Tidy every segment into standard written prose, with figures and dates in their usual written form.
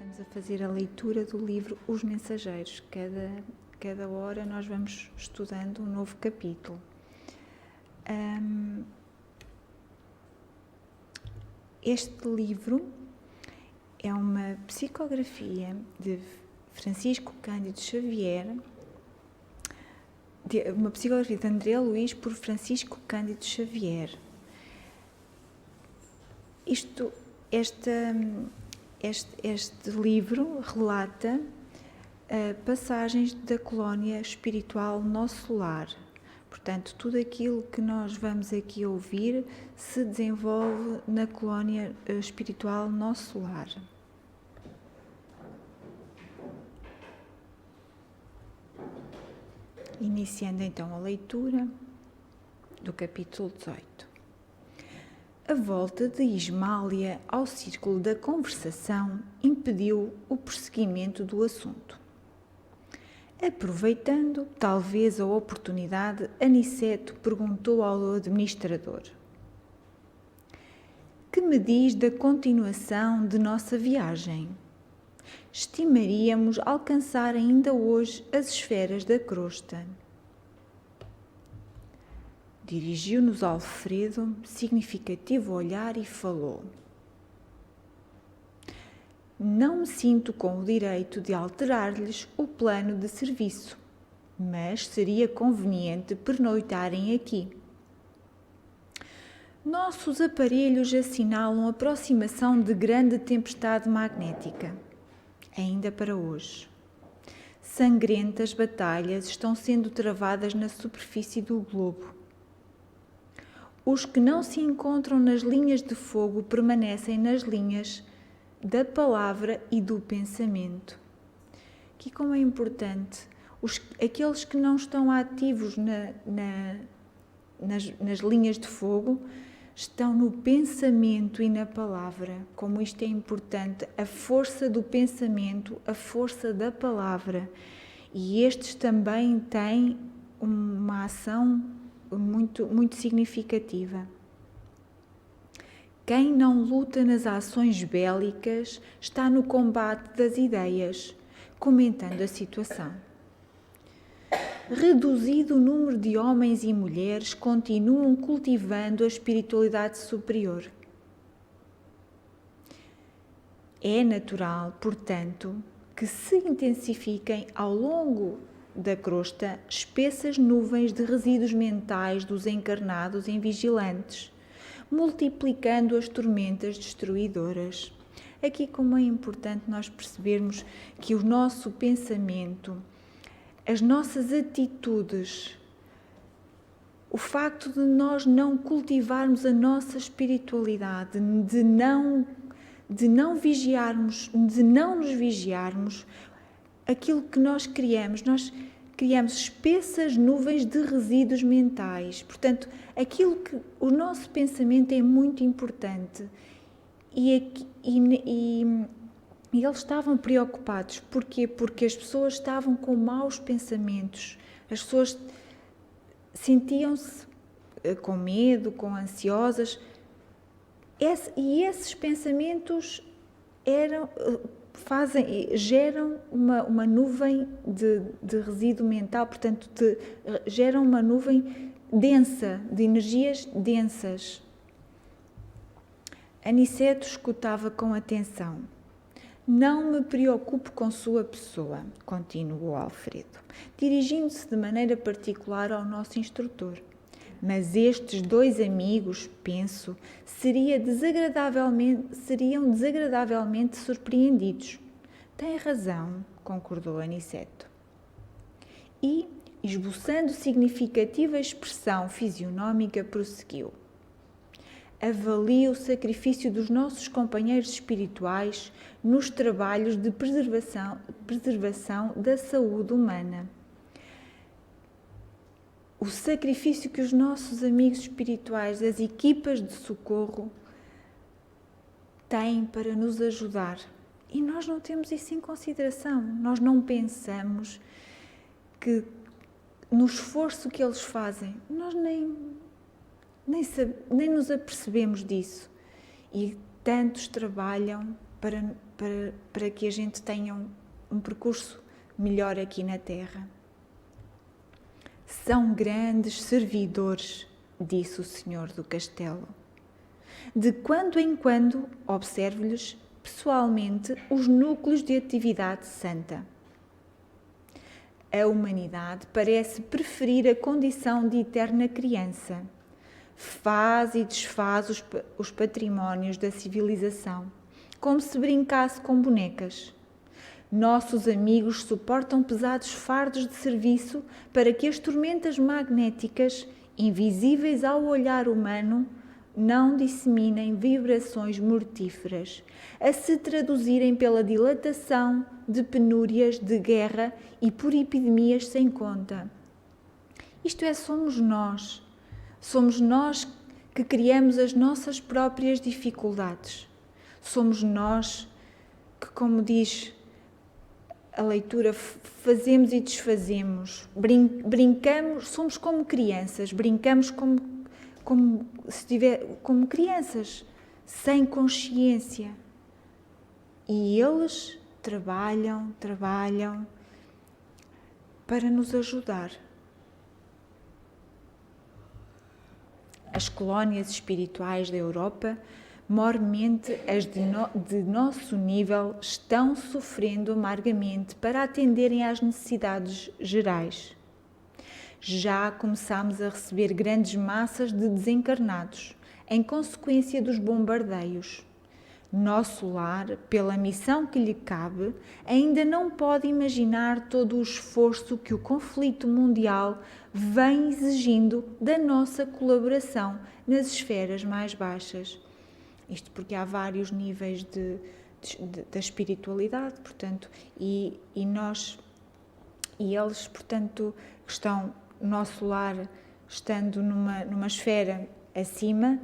Estamos a fazer a leitura do livro Os Mensageiros. Cada hora nós vamos estudando um novo capítulo. Este livro é uma psicografia de Francisco Cândido Xavier, uma psicografia de André Luiz por Francisco Cândido Xavier. Este livro relata passagens da colónia espiritual Nosso Lar. Portanto, tudo aquilo que nós vamos aqui ouvir se desenvolve na colónia espiritual Nosso Lar. Iniciando então a leitura do capítulo 18. A volta de Ismália ao círculo da conversação impediu o prosseguimento do assunto. Aproveitando, talvez, a oportunidade, Aniceto perguntou ao administrador: "Que me diz da continuação de nossa viagem? Estimaríamos alcançar ainda hoje as esferas da crosta." Dirigiu-nos Alfredo significativo olhar e falou: "Não me sinto com o direito de alterar-lhes o plano de serviço, mas seria conveniente pernoitarem aqui. Nossos aparelhos assinalam a aproximação de grande tempestade magnética, ainda para hoje. Sangrentas batalhas estão sendo travadas na superfície do globo. Os que não se encontram nas linhas de fogo permanecem nas linhas da palavra e do pensamento." Aqui como é importante, aqueles que não estão ativos nas linhas de fogo estão no pensamento e na palavra. Como isto é importante, a força do pensamento, a força da palavra. E estes também têm uma ação muito significativa. Quem não luta nas ações bélicas está no combate das ideias, comentando a situação. Reduzido o número de homens e mulheres continuam cultivando a espiritualidade superior. É natural, portanto, que se intensifiquem ao longo da crosta espessas nuvens de resíduos mentais dos encarnados em vigilantes, multiplicando as tormentas destruidoras. Aqui como é importante nós percebermos que o nosso pensamento, as nossas atitudes, o facto de nós não cultivarmos a nossa espiritualidade, de não vigiarmos, de não nos vigiarmos, aquilo que nós criamos espessas nuvens de resíduos mentais. Portanto, o nosso pensamento é muito importante. E eles estavam preocupados. Porquê? Porque as pessoas estavam com maus pensamentos. As pessoas sentiam-se com medo, com ansiosas. E esses pensamentos geram uma nuvem de resíduo mental, portanto, geram uma nuvem densa, de energias densas. Aniceto escutava com atenção. "Não me preocupo com sua pessoa", continuou Alfredo, dirigindo-se de maneira particular ao nosso instrutor. "Mas estes dois amigos, penso, seriam desagradavelmente surpreendidos." "Tem razão", concordou Aniceto. E, esboçando significativa expressão fisionómica, prosseguiu: "Avalio o sacrifício dos nossos companheiros espirituais nos trabalhos de preservação da saúde humana. O sacrifício que os nossos amigos espirituais, as equipas de socorro, têm para nos ajudar. E nós não temos isso em consideração. Nós não pensamos que no esforço que eles fazem, nós nem nos apercebemos disso. E tantos trabalham para que a gente tenha um percurso melhor aqui na Terra. São grandes servidores, disse o senhor do castelo. De quando em quando observo-lhes pessoalmente os núcleos de atividade santa. A humanidade parece preferir a condição de eterna criança. Faz e desfaz os patrimónios da civilização, como se brincasse com bonecas. Nossos amigos suportam pesados fardos de serviço para que as tormentas magnéticas, invisíveis ao olhar humano, não disseminem vibrações mortíferas, a se traduzirem pela dilatação de penúrias, de guerra e por epidemias sem conta. Isto é, somos nós. Somos nós que criamos as nossas próprias dificuldades. Somos nós que, como diz a leitura, fazemos e desfazemos, brincamos, somos como crianças, brincamos como crianças, sem consciência. E eles trabalham para nos ajudar. As colónias espirituais da Europa, mormente as de nosso nível, estão sofrendo amargamente para atenderem às necessidades gerais. Já começamos a receber grandes massas de desencarnados, em consequência dos bombardeios. Nosso lar, pela missão que lhe cabe, ainda não pode imaginar todo o esforço que o conflito mundial vem exigindo da nossa colaboração nas esferas mais baixas. Isto porque há vários níveis da espiritualidade, portanto, e eles, portanto, estão, nosso lar, estando numa esfera acima,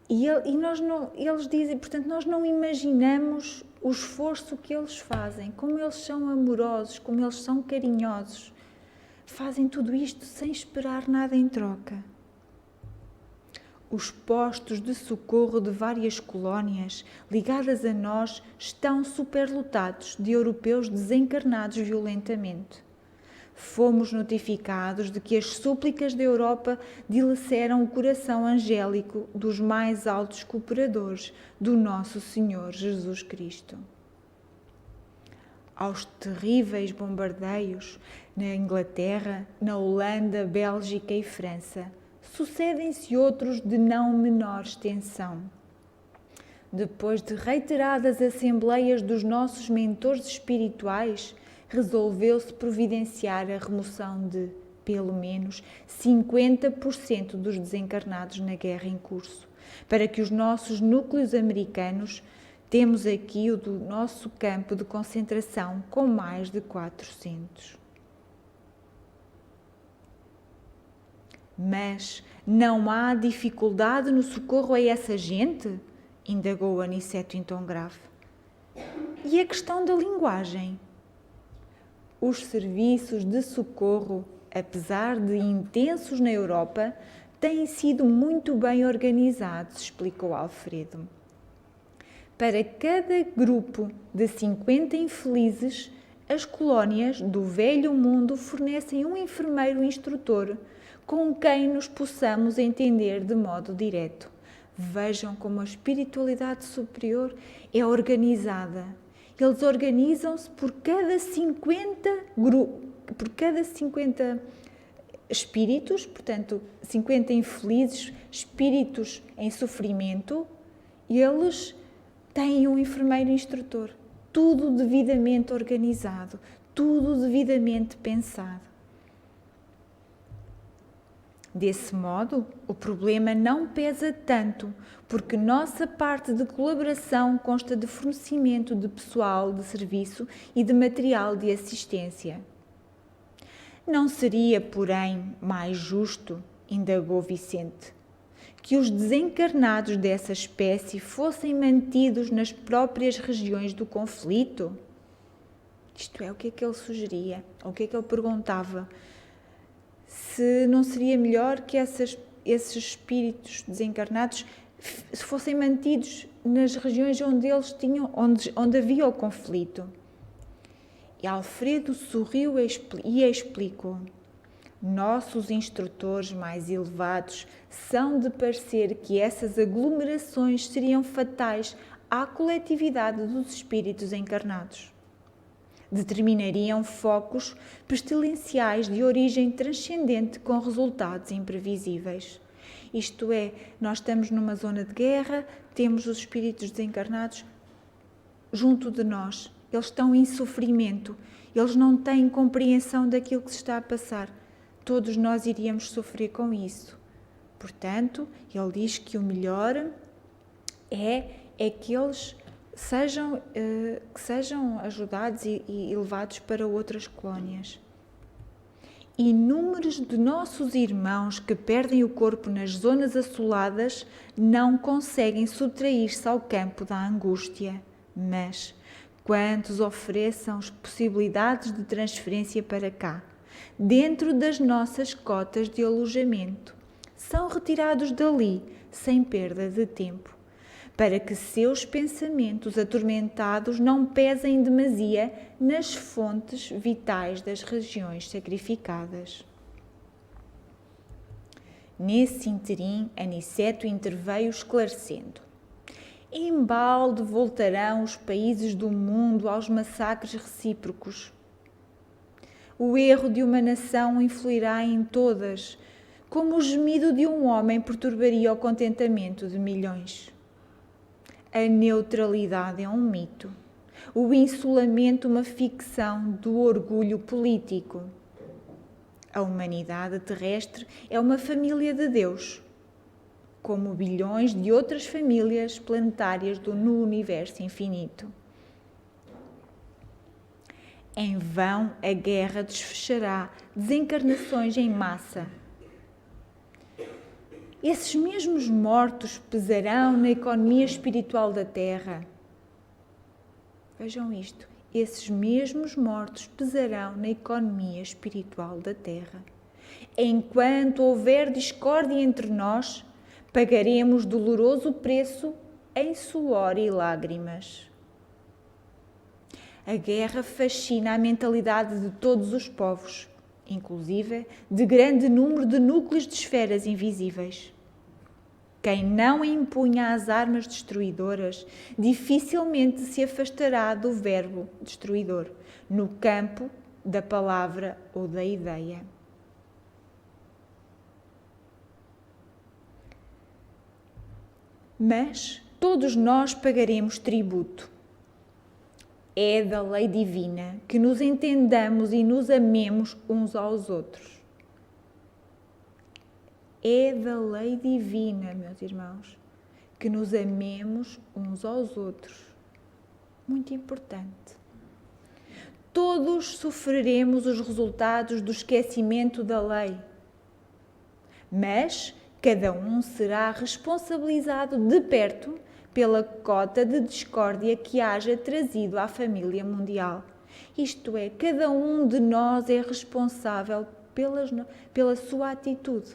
eles dizem, portanto, nós não imaginamos o esforço que eles fazem, como eles são amorosos, como eles são carinhosos. Fazem tudo isto sem esperar nada em troca. Os postos de socorro de várias colónias ligadas a nós estão superlotados de europeus desencarnados violentamente. Fomos notificados de que as súplicas da Europa dileceram o coração angélico dos mais altos cooperadores do nosso Senhor Jesus Cristo. Aos terríveis bombardeios na Inglaterra, na Holanda, Bélgica e França, sucedem-se outros de não menor extensão. Depois de reiteradas assembleias dos nossos mentores espirituais, resolveu-se providenciar a remoção de, pelo menos, 50% dos desencarnados na guerra em curso, para que os nossos núcleos americanos, temos aqui o do nosso campo de concentração com mais de 400. Mas não há dificuldade no socorro a essa gente? Indagou Aniceto em tom grave. E a questão da linguagem? Os serviços de socorro, apesar de intensos na Europa, têm sido muito bem organizados, explicou Alfredo. Para cada grupo de 50 infelizes, as colónias do Velho Mundo fornecem um enfermeiro instrutor com quem nos possamos entender de modo direto. Vejam como a espiritualidade superior é organizada. Eles organizam-se por cada 50 espíritos, portanto, 50 infelizes, espíritos em sofrimento, e eles têm um enfermeiro instrutor. Tudo devidamente organizado, tudo devidamente pensado. Desse modo, o problema não pesa tanto, porque nossa parte de colaboração consta de fornecimento de pessoal de serviço e de material de assistência. Não seria, porém, mais justo, indagou Vicente, que os desencarnados dessa espécie fossem mantidos nas próprias regiões do conflito? Isto é, o que é que ele sugeria? O que é que ele perguntava? Se não seria melhor que esses espíritos desencarnados fossem mantidos nas regiões onde havia o conflito. E Alfredo sorriu e explicou: nossos instrutores mais elevados são de parecer que essas aglomerações seriam fatais à coletividade dos espíritos encarnados. Determinariam focos pestilenciais de origem transcendente com resultados imprevisíveis. Isto é, nós estamos numa zona de guerra, temos os espíritos desencarnados junto de nós. Eles estão em sofrimento, eles não têm compreensão daquilo que se está a passar. Todos nós iríamos sofrer com isso. Portanto, ele diz que o melhor é que eles sejam ajudados e levados para outras colónias. Inúmeros de nossos irmãos que perdem o corpo nas zonas assoladas não conseguem subtrair-se ao campo da angústia, mas quantos ofereçam possibilidades de transferência para cá, dentro das nossas cotas de alojamento, são retirados dali sem perda de tempo, para que seus pensamentos atormentados não pesem em demasia nas fontes vitais das regiões sacrificadas. Nesse interim, Aniceto interveio esclarecendo: embalde voltarão os países do mundo aos massacres recíprocos. O erro de uma nação influirá em todas, como o gemido de um homem perturbaria o contentamento de milhões. A neutralidade é um mito, o insulamento uma ficção do orgulho político. A humanidade terrestre é uma família de Deus, como bilhões de outras famílias planetárias no universo infinito. Em vão a guerra desfechará desencarnações em massa. Esses mesmos mortos pesarão na economia espiritual da Terra. Vejam isto. Esses mesmos mortos pesarão na economia espiritual da Terra. Enquanto houver discórdia entre nós, pagaremos doloroso preço em suor e lágrimas. A guerra fascina a mentalidade de todos os povos, inclusive de grande número de núcleos de esferas invisíveis. Quem não empunha as armas destruidoras dificilmente se afastará do verbo destruidor, no campo da palavra ou da ideia. Mas todos nós pagaremos tributo. É da lei divina que nos entendamos e nos amemos uns aos outros. É da lei divina, meus irmãos, que nos amemos uns aos outros. Muito importante. Todos sofreremos os resultados do esquecimento da lei, mas cada um será responsabilizado de perto pela cota de discórdia que haja trazido à família mundial. Isto é, cada um de nós é responsável pela sua atitude.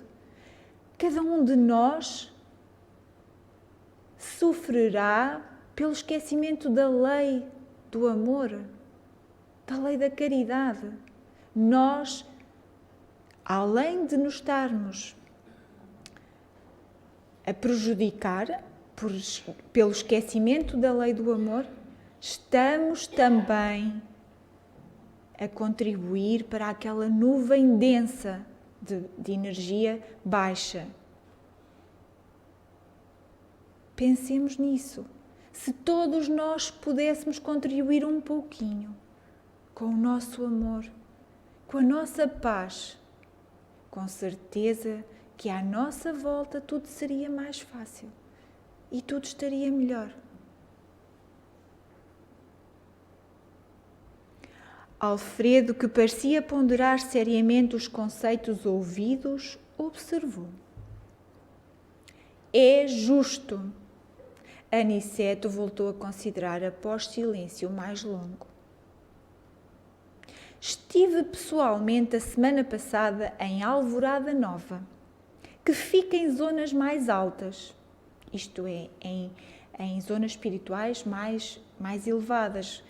Cada um de nós sofrerá pelo esquecimento da lei do amor, da lei da caridade. Nós, além de nos estarmos a prejudicar pelo esquecimento da lei do amor, estamos também a contribuir para aquela nuvem densa de energia baixa. Pensemos nisso. Se todos nós pudéssemos contribuir um pouquinho com o nosso amor, com a nossa paz, com certeza que à nossa volta tudo seria mais fácil e tudo estaria melhor. Alfredo, que parecia ponderar seriamente os conceitos ouvidos, observou: é justo. Aniceto voltou a considerar após silêncio mais longo. Estive pessoalmente a semana passada em Alvorada Nova, que fica em zonas mais altas. isto é, em zonas espirituais mais elevadas,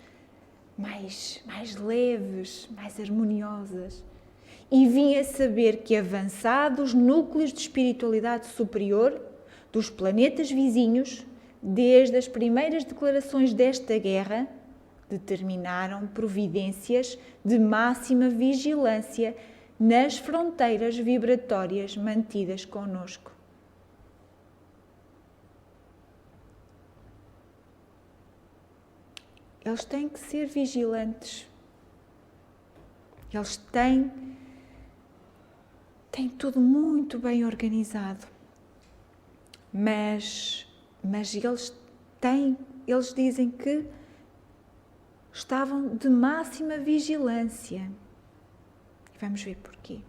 mais leves, mais harmoniosas. E vim a saber que avançados núcleos de espiritualidade superior dos planetas vizinhos, desde as primeiras declarações desta guerra, determinaram providências de máxima vigilância nas fronteiras vibratórias mantidas conosco. Eles têm que ser vigilantes. Eles têm tudo muito bem organizado. Mas eles dizem que estavam de máxima vigilância. Vamos ver porquê.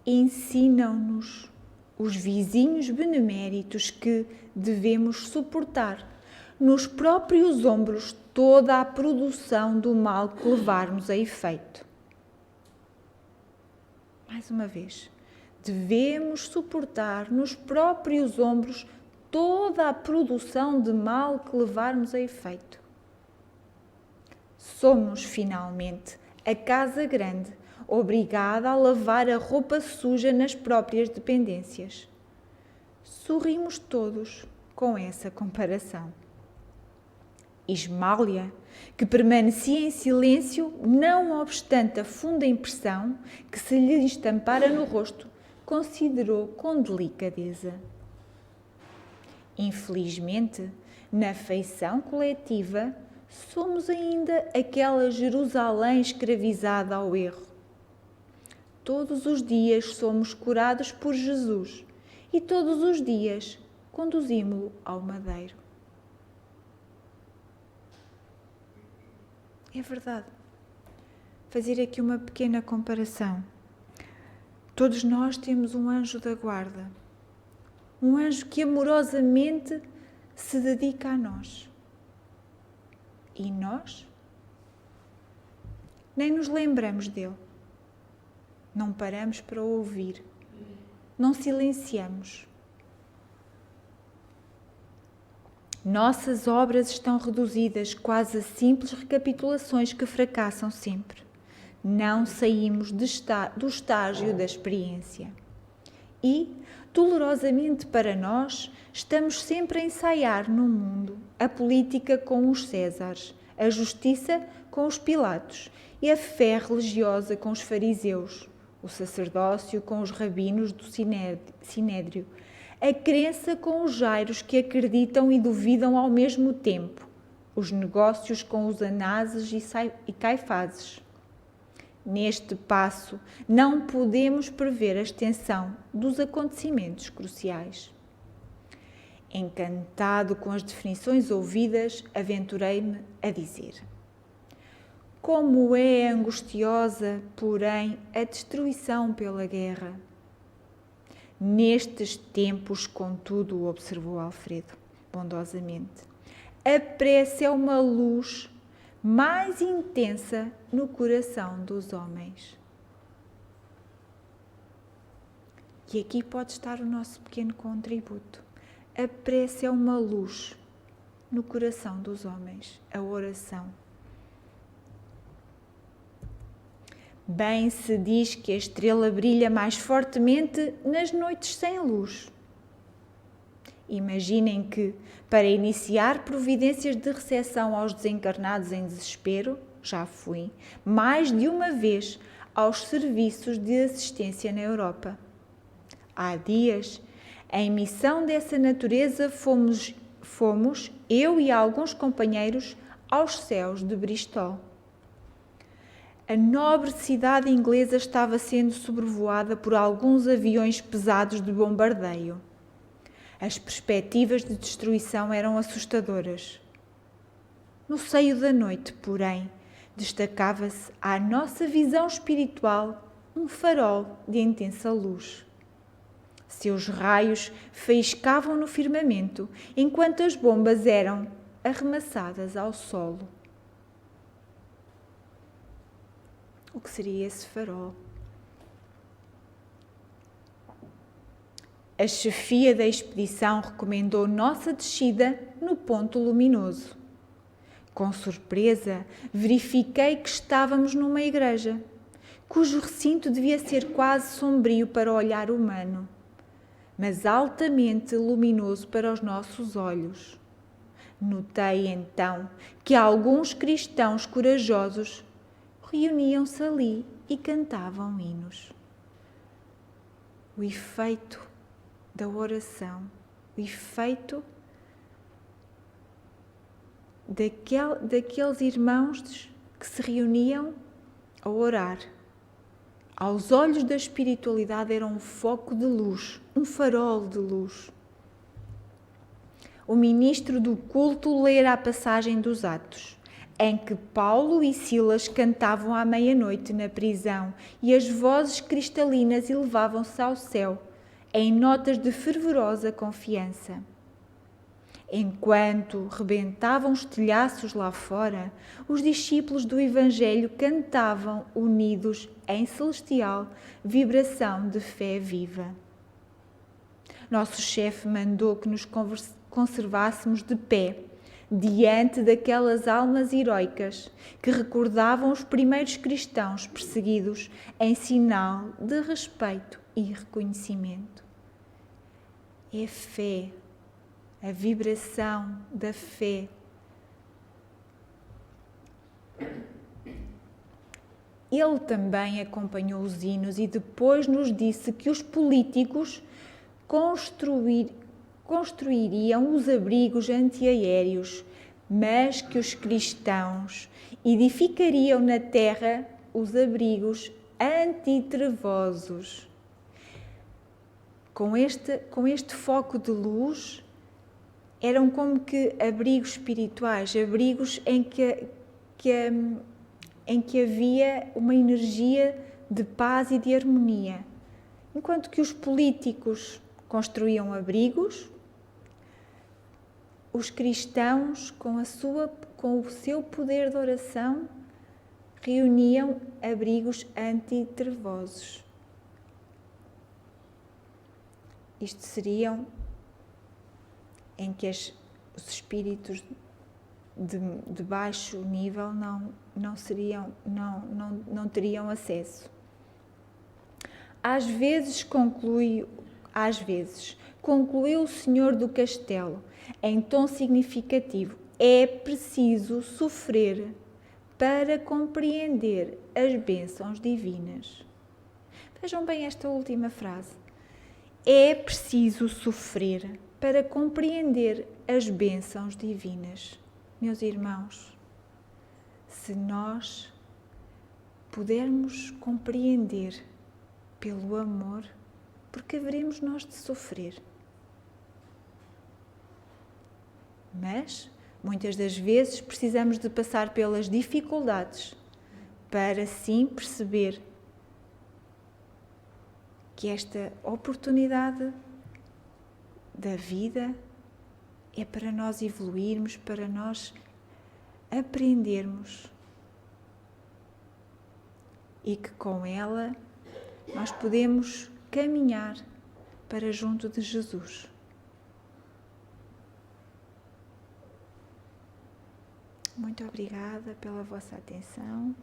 Ensinam-nos os vizinhos beneméritos que devemos suportar nos próprios ombros toda a produção do mal que levarmos a efeito. Mais uma vez, devemos suportar nos próprios ombros toda a produção de mal que levarmos a efeito. Somos, finalmente, a casa grande, obrigada a lavar a roupa suja nas próprias dependências. Sorrimos todos com essa comparação. Ismália, que permanecia em silêncio, não obstante a funda impressão que se lhe estampara no rosto, considerou com delicadeza. Infelizmente, na feição coletiva, somos ainda aquela Jerusalém escravizada ao erro. Todos os dias somos curados por Jesus e todos os dias conduzimos-lo ao madeiro. É verdade. Fazer aqui uma pequena comparação. Todos nós temos um anjo da guarda. Um anjo que amorosamente se dedica a nós. E nós? Nem nos lembramos dele. Não paramos para ouvir. Não silenciamos. Nossas obras estão reduzidas quase a simples recapitulações que fracassam sempre. Não saímos do estágio da experiência. E, dolorosamente para nós, estamos sempre a ensaiar no mundo a política com os Césares, a justiça com os Pilatos e a fé religiosa com os fariseus, o sacerdócio com os rabinos do Sinédrio, a crença com os jairos que acreditam e duvidam ao mesmo tempo, os negócios com os Anases e Caifazes. Neste passo, não podemos prever a extensão dos acontecimentos cruciais. Encantado com as definições ouvidas, aventurei-me a dizer: como é angustiosa, porém, a destruição pela guerra. Nestes tempos, contudo, observou Alfredo, bondosamente, a prece é uma luz mais intensa no coração dos homens. E aqui pode estar o nosso pequeno contributo. A prece é uma luz no coração dos homens, a oração. Bem se diz que a estrela brilha mais fortemente nas noites sem luz. Imaginem que, para iniciar providências de recepção aos desencarnados em desespero, já fui, mais de uma vez, aos serviços de assistência na Europa. Há dias, em missão dessa natureza, fomos eu e alguns companheiros, aos céus de Bristol. A nobre cidade inglesa estava sendo sobrevoada por alguns aviões pesados de bombardeio. As perspectivas de destruição eram assustadoras. No seio da noite, porém, destacava-se à nossa visão espiritual um farol de intensa luz. Seus raios faiscavam no firmamento, enquanto as bombas eram arremessadas ao solo. O que seria esse farol? A chefia da expedição recomendou nossa descida no ponto luminoso. Com surpresa, verifiquei que estávamos numa igreja, cujo recinto devia ser quase sombrio para o olhar humano, mas altamente luminoso para os nossos olhos. Notei então que alguns cristãos corajosos reuniam-se ali e cantavam hinos. O efeito da oração, o efeito daqueles irmãos que se reuniam a orar. Aos olhos da espiritualidade era um foco de luz, um farol de luz. O ministro do culto lera a passagem dos Atos, em que Paulo e Silas cantavam à meia-noite na prisão e as vozes cristalinas elevavam-se ao céu, em notas de fervorosa confiança. Enquanto rebentavam os telhaços lá fora, os discípulos do Evangelho cantavam unidos em celestial vibração de fé viva. Nosso chefe mandou que nos conservássemos de pé, diante daquelas almas heroicas que recordavam os primeiros cristãos perseguidos em sinal de respeito e reconhecimento. É fé, a vibração da fé. Ele também acompanhou os hinos e depois nos disse que os políticos construiriam os abrigos antiaéreos, mas que os cristãos edificariam na terra os abrigos antitrevosos. Com este foco de luz, eram como que abrigos espirituais, abrigos em que havia uma energia de paz e de harmonia. Enquanto que os políticos construíam abrigos, os cristãos, com o seu poder de oração, reuniam abrigos antitrevosos. Isto seriam em que os espíritos de baixo nível não teriam acesso. Às vezes, concluiu o senhor do castelo, em tom significativo, é preciso sofrer para compreender as bênçãos divinas. Vejam bem esta última frase. É preciso sofrer para compreender as bênçãos divinas. Meus irmãos, se nós pudermos compreender pelo amor, porque haveremos nós de sofrer. Mas, muitas das vezes, precisamos de passar pelas dificuldades para sim perceber que esta oportunidade da vida é para nós evoluirmos, para nós aprendermos e que com ela nós podemos caminhar para junto de Jesus. Muito obrigada pela vossa atenção.